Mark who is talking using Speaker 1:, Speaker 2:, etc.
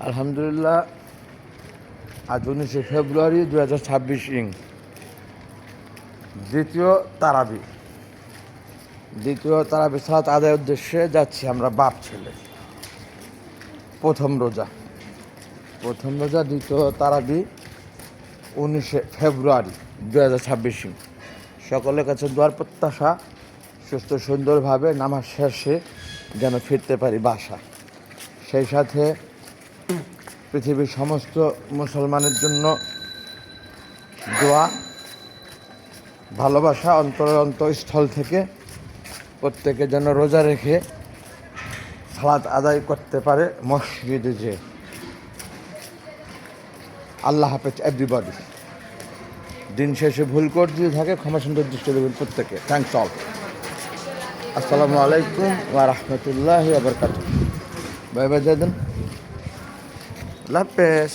Speaker 1: আলহামদুলিল্লাহ, আজ 19শে ফেব্রুয়ারি 2026 ইং দ্বিতীয় তারাবি সালাত আদায়ের উদ্দেশ্যে যাচ্ছি আমরা বাপ ছেলে। প্রথম রোজা দ্বিতীয় তারাবি 19শে ফেব্রুয়ারি 2026 ইং। সকলের কাছে দোয়ার প্রত্যাশা, সুস্থ সুন্দরভাবে নামাজ শেষে যেন ফিরতে পারি বাসা। সেই সাথে পৃথিবীর সমস্ত মুসলমানের জন্য দোয়া, ভালোবাসা অন্তরস্থল থেকে প্রত্যেকে যেন রোজা রেখে সালাত আদায় করতে পারে মসজিদে যে। আল্লাহ হাফেজ এভরিবডি। দিন শেষে ভুল করে যদি থাকে ক্ষমা সুন্দর দৃষ্টি দেবেন প্রত্যেকে। Thanks all. আসসালামু আলাইকুম ওয়া রাহমাতুল্লাহি ওয়া বারাকাতুহু। বাই বাই, আল্লাহ হাফেজ।